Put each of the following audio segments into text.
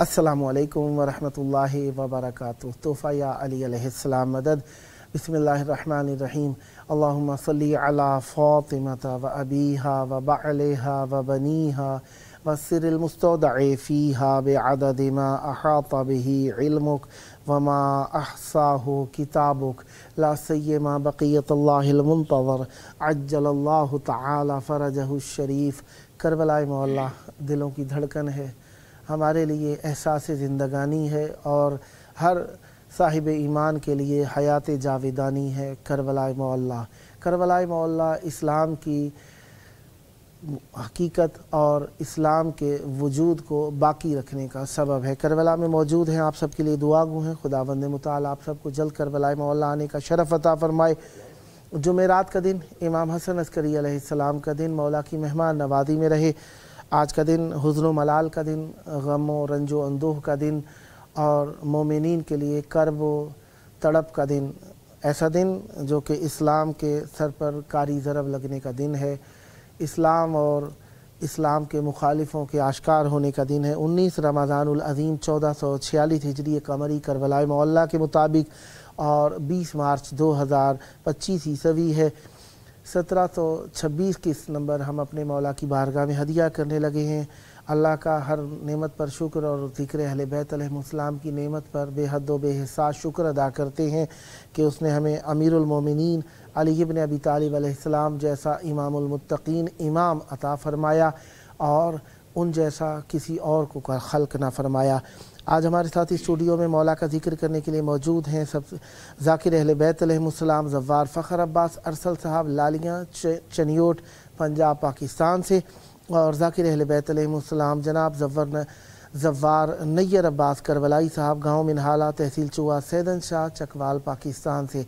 अस्सलामु अलैकुम वरहमतुल्लाहि वबरकातुहू। तोहफ़ा या अली अलैहिस्सलाम मदद। बिस्मिल्लाहिर्रहमानिर्रहीम। अल्लाहुम्मा सल्ली अला फ़ातिमता व अबीहा व बअलिहा व बनीहा व सिरिल मुस्तौदअ फ़ीहा बिअददि मा अहाता बिही इल्मुक व मा अहसाहु किताबुक ला सय्यमा बक़ियतुल्लाहिल मुंतज़र अज्जलल्लाहु तआला फ़रजहु शरीफ। करबलाए मौला दिलों की धड़कन है, हमारे लिए एहसास ज़िंदगानी है और हर साहिब ईमान के लिए हयात जावेदानी है। करबलाए मौला, करबलाए मौला इस्लाम की हकीकत और इस्लाम के वजूद को बाकी रखने का सबब है। करबला में मौजूद हैं, आप सब के लिए दुआ गो हैं। खुदावंद मुताल आप सबको जल्द करबलाए मौला आने का शरफ़ अता फ़रमाए। जुमेरात का दिन इमाम हसन अस्करी अलैहिस्सलाम का दिन मौला की मेहमान नवाज़ी में रहे। आज का दिन हुज़्न व मलाल का दिन, गम व रंजो अंदोह का दिन और मोमिनीन के लिए कर्ब व तड़प का दिन। ऐसा दिन जो कि इस्लाम के सर पर कारी ज़रब लगने का दिन है, इस्लाम और इस्लाम के मुखालिफों के आश्कार होने का दिन है। 19 रमज़ानुल अज़ीम 1446 हिजरी कमरी करबलाए मौला के मुताबिक और 20 मार्च 2025 ईस्वी है। 1726 किस नंबर हम अपने मौला की बारगाह में हदिया करने लगे हैं। अल्लाह का हर नेमत पर शुक्र और ज़िक्र अहले बैत अलैहिस्सलाम की नेमत पर बेहद व बेहिसाब शुक्र अदा करते हैं कि उसने हमें अमीरुल मोमिनीन अली इब्न अबी तालिब अलैहिस्सलाम जैसा इमामुल मुत्तकीन इमाम अता फ़रमाया और उन जैसा किसी और को खल्क़ ना फ़रमाया। आज हमारे साथ इस स्टूडियो में मौला का जिक्र करने के लिए मौजूद हैं सब ज़ाकिर अहले बैत अलैहिस्सलाम ज़व्वार फ़ख़र अब्बास अरसल साहब लालियाँ चनियोट पंजाब पाकिस्तान से, और ज़ाकिर अहले बैत अलैहिस्सलाम जनाब ज़व्वार नैयर अब्बास करबलाई साहब गाँव मिनहाला तहसील चुआ सैदन शाह चकवाल पाकिस्तान से।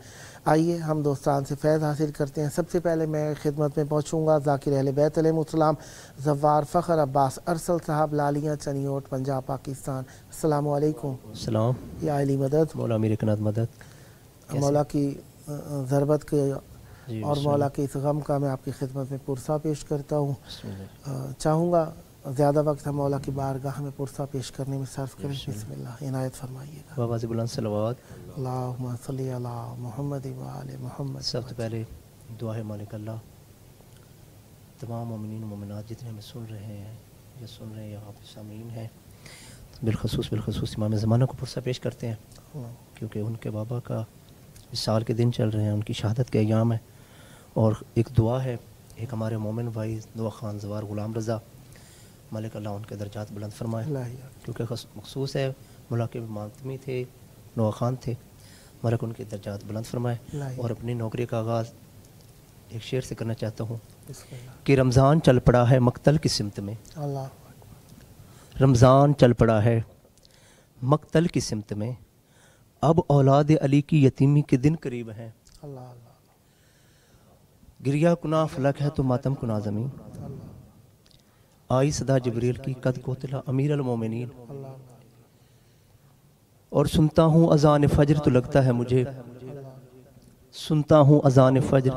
आइए हम दोस्तान से फैज़ हासिल करते हैं। सबसे पहले मैं खिदमत में पहुँचूँगा ज़ाकिर अहले बैत अलैहिस्सलाम ज़व्वार फ़ख़र अब्बास अरसल साहब लालियाँ चनियोट पंजाब पाकिस्तान। अस्सलामु अलैकुम। सलाम या अली मदद। मौला मेरे कनात मदद। मौला की ज़रबत के और मौला के इस गम का मैं आपकी खिदमत में पुरसा पेश करता हूँ। चाहूँगा ज़्यादा वक्त हम मौला की बारगाह में पुरसा पेश करने में सर्फ करें। बिस्मिल्लाह इनायत फरमाइएगा। बाबाज़ बुलंद सलवात अल्लाहुम्मा सल्ली अला मुहम्मद व आले मुहम्मद। सबसे पहले दुआ है मालिक अल्लाह तमाम मोमिनीन मोमिनात जितने हमें सुन रहे हैं या सुन रहे हैं या आप सामीन हैं, बिलखसूस इमाम ज़माना को पुरसा पेश करते हैं क्योंकि उनके बाबा का इस साल के दिन चल रहे हैं, उनकी शहादत के अयाम है। और एक दुआ है, एक हमारे मोमिन भाई दुआ खान ज़वार ग़ुलाम रज़ा, मालिक अल्लाह उनके दर्जात बुलंद फरमाए क्योंकि मखसूस है मुला के मातमी थे, नवा खान थे, मालिक उनके दर्जात बुलंद फरमाए। और अपनी नौकरी का आगाज़ एक शेर से करना चाहता हूँ कि रमज़ान चल पड़ा है मक्तल की सिमत में, रमज़ान चल पड़ा है मक्तल की सिमत में, अब औलाद अली की यतीमी के दिन करीब हैं। गिरिया कुना फलक है तो मातम कुना ज़मीन, आई सदा जिब्रील की कद कोतला अमीर अल मोमिनीन। और सुनता हूँ अज़ान फजर तो लगता है मुझे, सुनता हूँ अज़ान फजर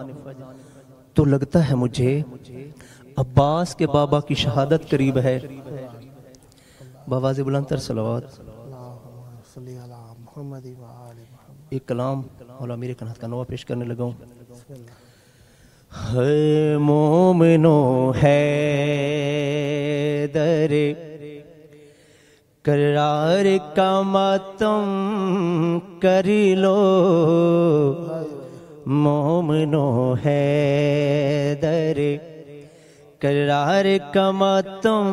तो लगता है मुझे अब्बास के बाबा की शहादत करीब है। बाबाज़ बुलंद सलवात। एक कलाम मौला मेरे कनात का नवा पेश करने लगा हूँ। है मोमिनो है दरे करार का मातम कर लो, मोमिनो है दरे करार का मातम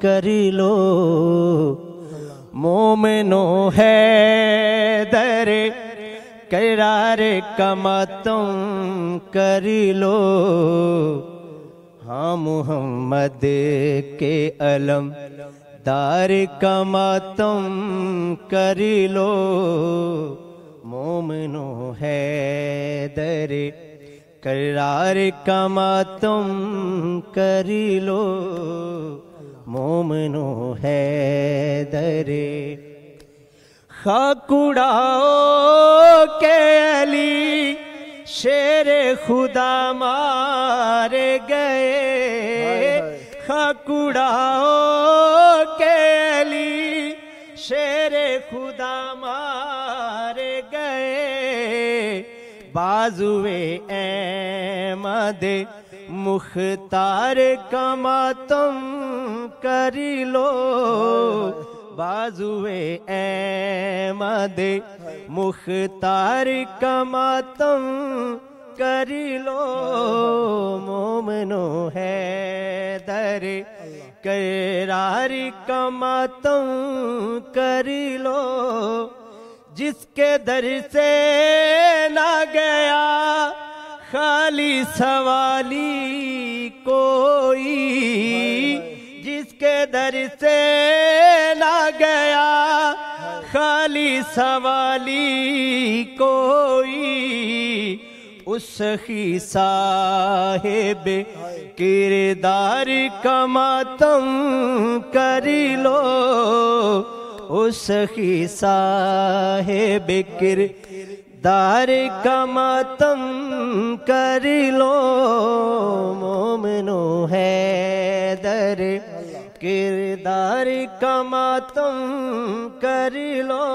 कर लो, मोमिनो है दरे करार का मातम कर लो, हाँ मोहम्मद के अलम दार का मातम कर लो, मोमिनो है दरे करार का मातम कर लो, मोमिनो है दरे खाक उड़ाओ के अली शेर खुदा मारे गए, खाक उड़ाओ के अली शेर खुदा मारे गए, बाजुए अहमद मुख्तार का मातम कर लो, बाजुए अहमद मुख्तार का मातम कर लो, मोमिनो है दर करार का मातम कर लो, जिसके दर से ना गया खाली सवाली कोई, जिसके दर से ना गया खाली सवाली कोई, उस ही साहिब किरदार का मातम कर लो, उस ही साहिब किरदार का मातम कर लो, मोमिनो है दर किरदार का मातम कर लो,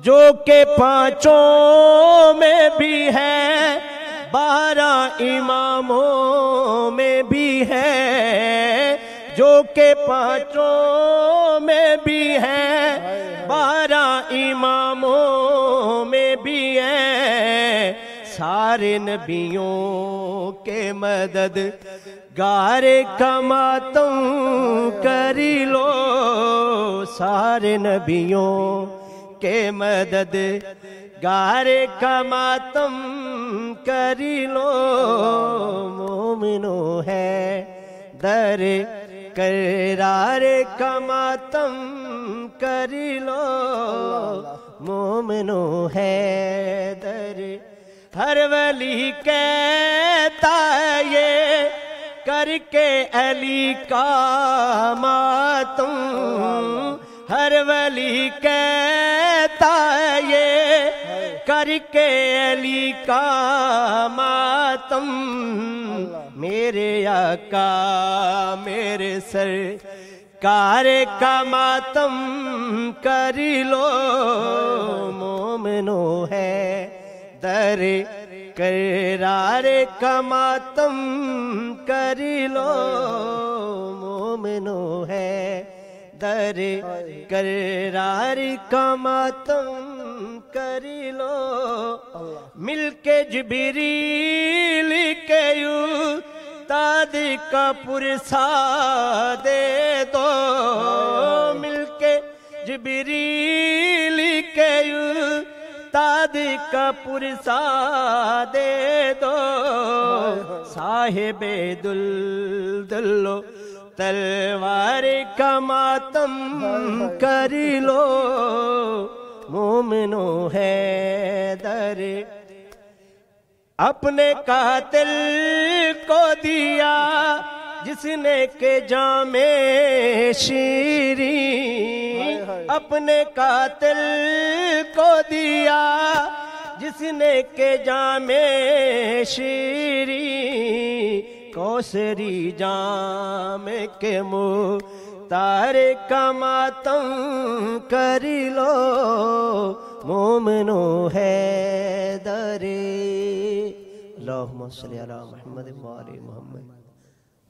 जो के पांचों में भी है 12 इमामों में भी है, जो के पांचों में भी है 12 इमामों में भी है, सारे नबियों के मदद गारे का मातम कर लो, सारे नबियों के मदद गारे का मातम कर लो, मोमिनो है दर करार का मातम कर लो, मोमिनो है दर हर वली कहता ये करके अली का मातम, हर वली कहता ये करके अली का मातम, मेरे आका मेरे सरकार का मातम कर लो, मोमिनो है दर करार का मातम कर लो, मोमिनो है दर करार का मातम कर लो, मिलके जिब्रील के उस्ताद का पुरसा दे दो, मिलके जिब्रील के उस्ताद का पुरसा दे दो, साहिबे दुल्दुल्लो तलवार का मातम कर लो, मोमिनो है दर अपने कातिल को दिया जिसने के जामे शीरी, अपने कातिल को दिया जिसने के जामे शीरी, कौसरी जाम के मुख्तार का मातम कर लो, मोमिनो है दरे अल्लाहुम्मा सल्ली अला मुहम्मद व आले मुहम्मद।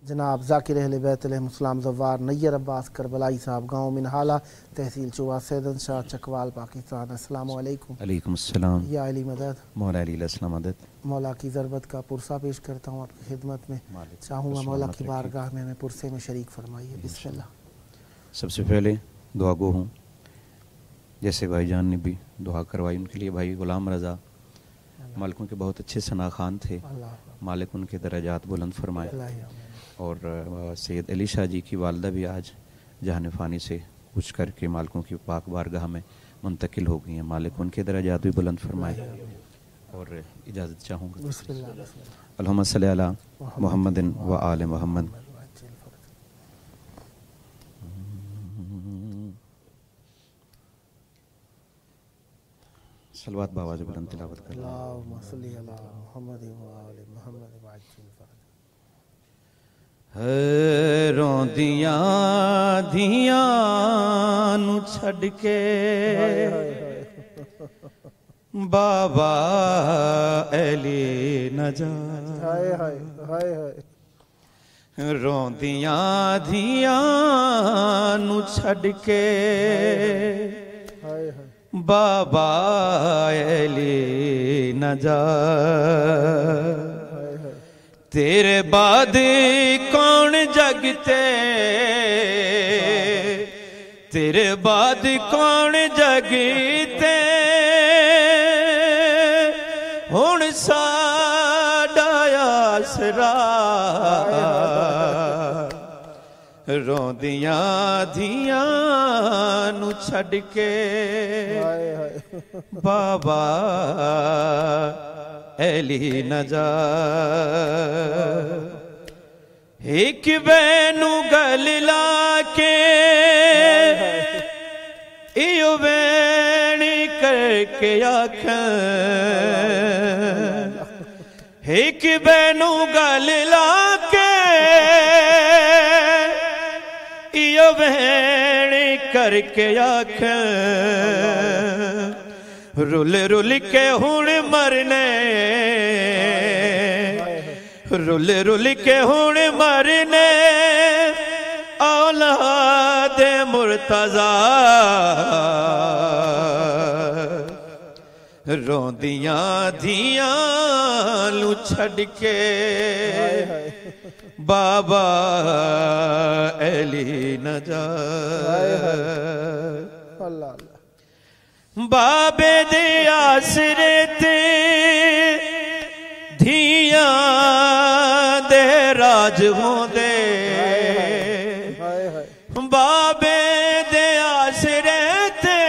जनाब ज़ाकिर अहले बैत अलैहिस्सलाम ज़व्वार नैयर अब्बास करबलाई साहब गाँव मिनहाला तहसील चुवा सैदन शाह चकवाल पाकिस्तान। अस्सलाम वालेकुम। अलैकुम अस्सलाम। या अली मदद। मौला अली अलैहिस्सलाम मदद। मौला की ज़रबत का पुरसा पेश करता हूँ आपकी खिदमत में, चाहूँगा मौला की बारगाह में हमें पुरसे में शरीक फरमाइए। बिस्मिल्लाह। सबसे पहले दुआ गो हूँ, जैसे भाईजान ने भी दुआ करवाई उनके लिए, भाई गुलाम रज़ा मालिक उनके बहुत अच्छे सना खान थे, मालिक उनके दर्जात बुलंद फरमाए। और सैयद अली शाह जी की वालदा भी आज जहान फ़ानी से कुछ करके मालिकों की पाक बारगाह में मुंतकिल हो गई हैं, मालिक उनके दर्जात भी बुलंद फरमाए। और इजाज़त चाहूँगा। अल्लाहुम्मा सल्ली अला मुहम्मदिन व आले मुहम्मद। सलवात बावाज़ बुलंद तिलावत कर। रोंदियां धियां नू छड़ के बाबा अली न जा। रोंदियां धियां नू छड़ के बाबा अली न जा। तेरे बाद कौन जगते, तेरे बाद कौन जगते, हुण साडा आसरा। रोंदियां धियां नू छड़ के बाबा अली न जा। एक बैनू गल लाके इयो बैनी करके आख। एक बैनू गल लाके इयो बैनी करके आख। रुल रुल के हुण मरने, रुल रुल के हुण मरने औलाद मुर्तज़ा। रोंदियां धियां नू छड़ के बाबा अली न जा। बाबे दे आसरे ते धियां दे राज होंदे। बाबे दे आसरे ते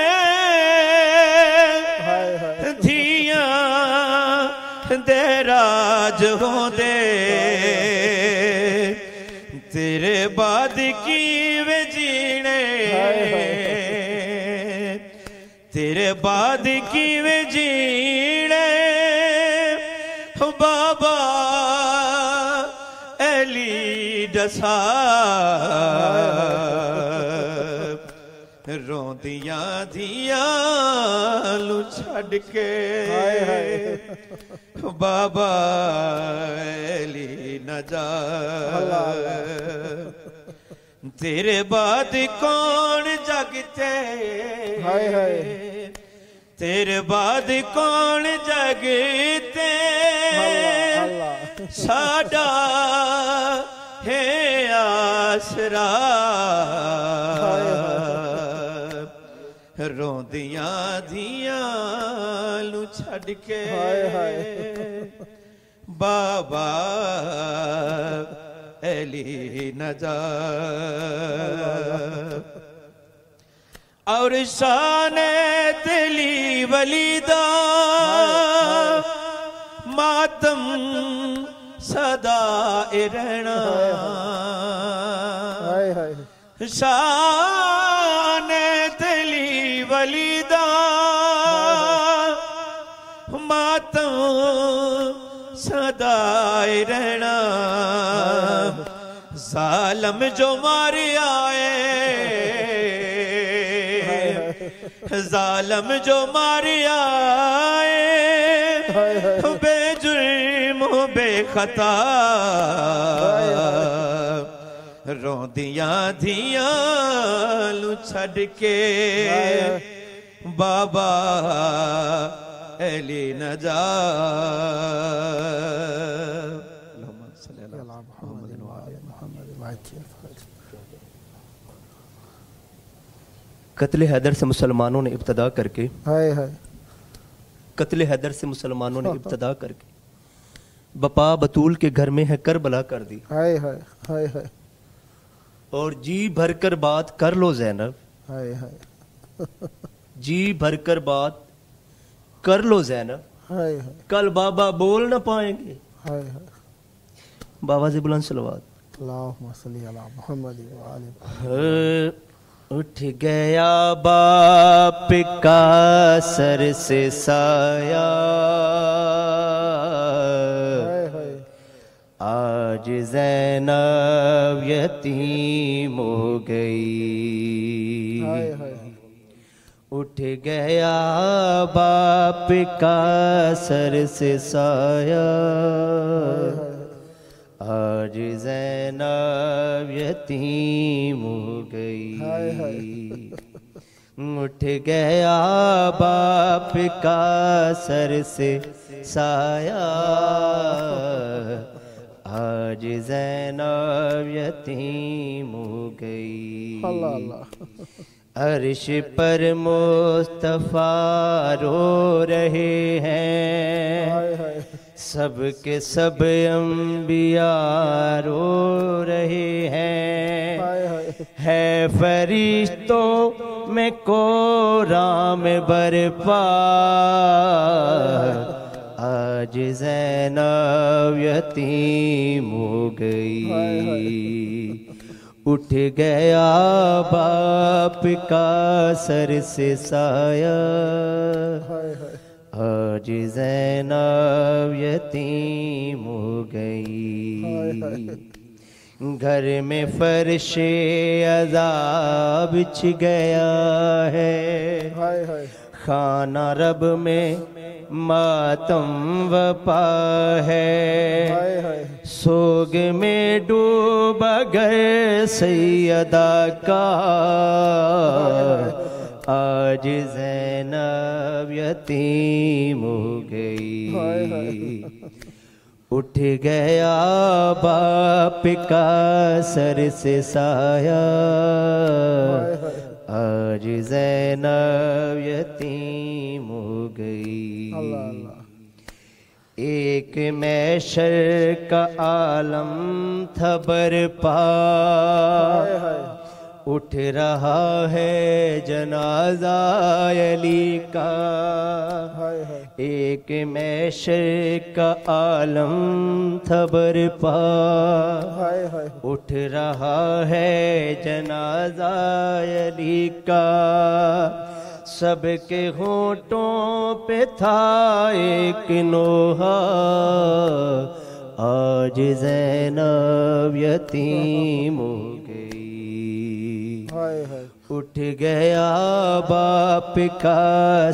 धियां दे राज होंदे। तेरे बाद कीवे जीने, तेरे बाद कीवे जीने बाबा अली दसा। रोंदियां धियां नू छड़ के बाबा अली न जा। तेरे बाद कौन जगते, तेरे बाद कौन जगते, साडा है आसरा। रोंदियां धियां नू छड़ के बाबा अली न जा। और शान तेली वलीदा मातम सदा रहना। शान तेली वलीदा मातम सदा रहना। जालम जो मारे आए, जालम जो मारे आए, बेजुर्म बेखता। रोंदियां धियां नू छड़ के बाबा अली न जा। कत्ल हैदर से मुसलमानों ने इब्तदा करके हाय हाय कत्ल हैदर से मुसलमानों ने इब्तदा करके बपा बतूल के घर में है करबला कर दी। हाय हाय हाय हाय। और जी भरकर बात कर लो ज़ैनब, हाय हाय। जी भरकर बात कर लो ज़ैनब, हाय हाय। कल बाबा बोल ना पाएंगे। हाय हाय। बाबा से बुलंद सलवात। अल्लाहुम्मा सल्ली अला मुहम्मद व आले। उठ गया बाप का सर से साया, आज ज़ैनब यतीम हो गई। उठ गया बाप का सर से साया, आज ज़ैनब यतीम हो गई। उठ गया बाप का सर से साया, आज ज़ैनब यतीम हो गई। अल्लाह अल्लाह। अर्श पर मुस्तफ़ा रो रहे हैं, सब के सब अंबिया रो रहे हैं। है फरिश्तों में कोराम बरपा, आज ज़ैनब यतीम हो गई। उठ गया बाप का सर से साया, आज ज़ैनब यतीम हो गई। घर में फर्शे अज़ाब बिछ गया है, खाना रब में मातम वपा है। सोग में डूबा गए सैयदा का, आज ज़ैनब यतीम हो गई। उठ गया बाप का सर से साया, आज ज़ैनब यतीम हो गई। एक मैशर का आलम था बरपा, उठ रहा है जनाजा अली का। एक मैशर का आलम था बरपा, उठ रहा है जनाजा अली का। सबके होठों पे था एक नोहा, आज ज़ैनब यतीम हो गई। उठ गया बाप का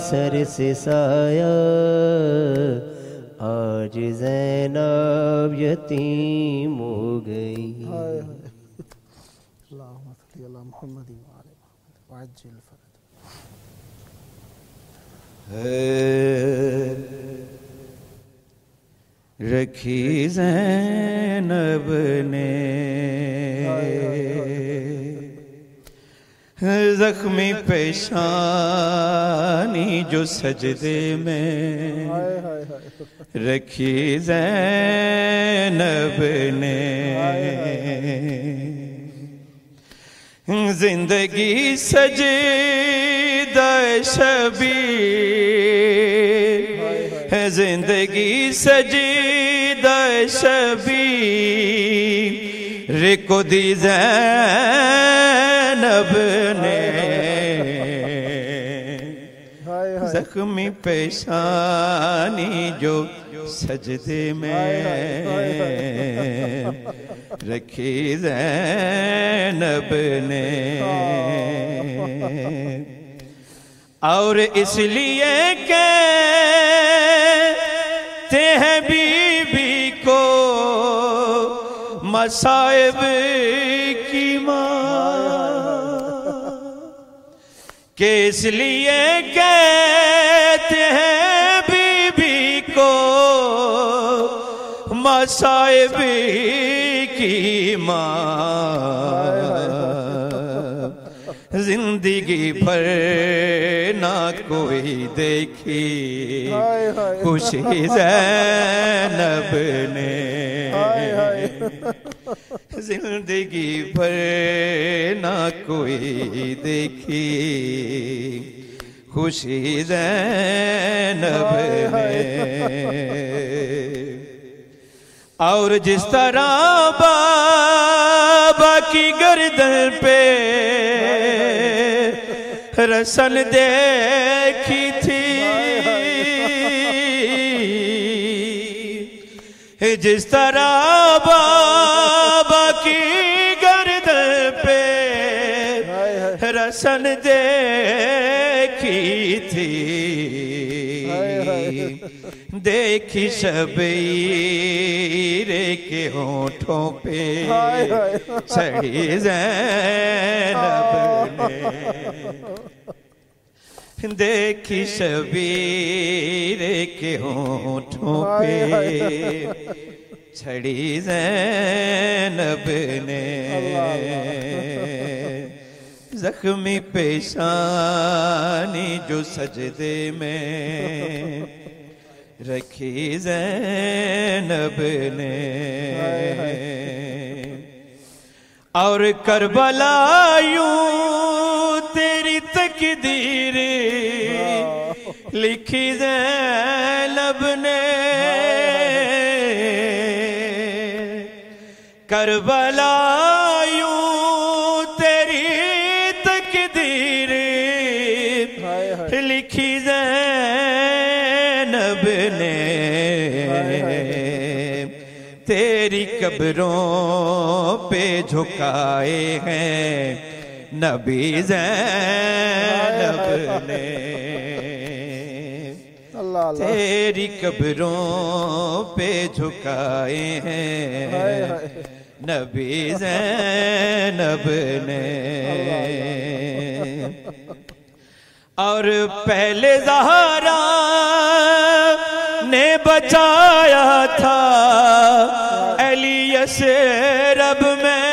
सर से साया, आज ज़ैनब यतीम हो गई। रखी ज़ैनब ने ज़ख्मी पेशानी जो सजदे में, रखी ज़ैनब ने जिंदगी सजदा शबीर, जिंदगी सजदा शबीर को दी ज़ैनब ने। ज़ख्मी पेशानी जो सजदे में, रखी ज़ैनब ने। और इसलिए कहते हैं बीबी को मसाइब की माँ, कि इसलिए कहते हैं बीबी को मसाइब की माँ। जिंदगी भर ना कोई देखी खुशी ज़ैनब ने, जिंदगी भर ना कोई देखी खुशी ज़ैनब ने। और जिस तरह बाबा की गर्दन पे रसन देखी थी, जिस तरह बाबा की गर्दन पे रसन देखी थी, देखी शबीरे के होठों पे सड़ी ज़ैनब ने, देखी शबीरे के होठों पे छड़ी ज़ैनब ने। जख्मी पेशानी जो सजदे में रखी ज़ैनब ने, और करबला यूं तेरी तकदीर लिखी ज़ैनब ने, करबला यूं तेरी तकदीर लिखी ज़ैनब ने, तेरी कब्रों पे झुकाए हैं नबी ज़ैनब ने, तेरी कब्रों पे झुकाए हैं नबी ज़ैनब ने। और पहले ज़हरा ने बचाया था अली से रब में,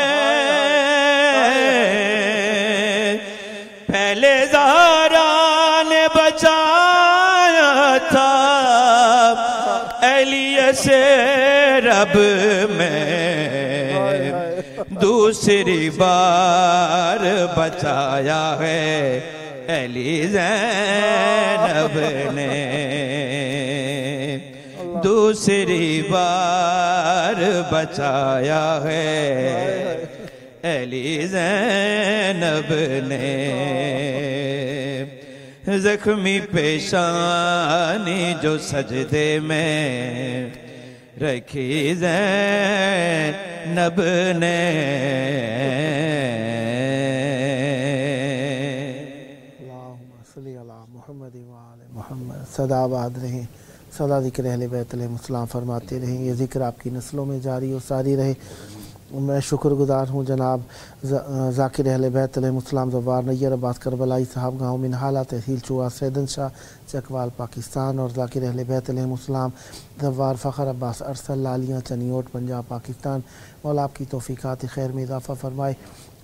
पहले ज़हरा ने बचाया था अली से रब में, दूसरी बार बचाया है अली ज़ैनब ने, दूसरी बार बचाया है अली ज़ैनब ने। जख्मी पेशानी जो सजदे में रखी ज़ैनब ने, मोहम्मद सदाबाद रहें, सदा ज़िक्र अहले बैत अलैहिस्सलाम फरमाते रहें, ये ज़िक्र आपकी नस्लों में जारी और सारी रहे। मैं शुक्रगुजार हूँ जनाब ज़ाकिर अहले बैत अलैहिस्सलाम ज़फ़ार नैयर अब्बास करबलाई साहब गाँव मिनहाला तहसील चुआ सैदन शाह चकवाल पाकिस्तान, और ज़ाकिर अहले बैत अलैहिस्सलाम ज़फ़ार फ़खर अब्बास अरसल लालियाँ चनियोट पंजाब पाकिस्तान। मौला आपकी तौफ़ीक़ात खैर में इज़ाफ़ा फरमाए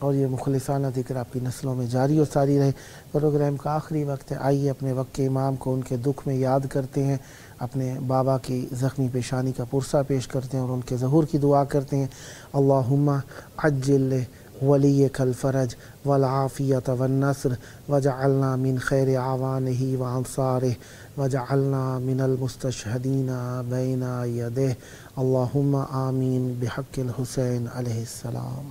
और ये मुखलिसाना ज़िक्र आपकी नस्लों में जारी और सारी रहे। प्रोग्राम का आखिरी वक्त है, आइए अपने वक्त के इमाम को उनके दुख में याद करते हैं, अपने बाबा की ज़ख्मी पेशानी का पुरसा पेश करते हैं और उनके ज़हूर की दुआ करते हैं। अल्लाहुम्मा अज्जिल वलियकल फ़रज वल आफ़ियत वन नस्र वजअलना मिन खैर आवानिही व अंसारिही वजअलना मिनल मुस्तशहदीना बैना यदैहि। अल्लाहुम्मा आमीन बिहक़्क़िल हुसैन अलैहिस्सलाम।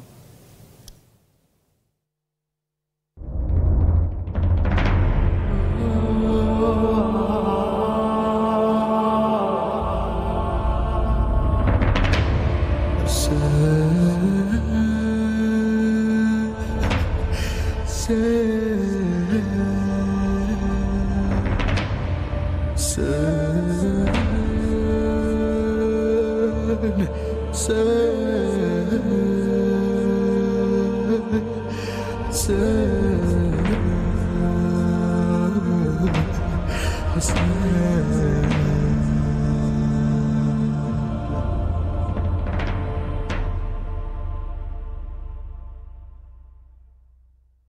Hussein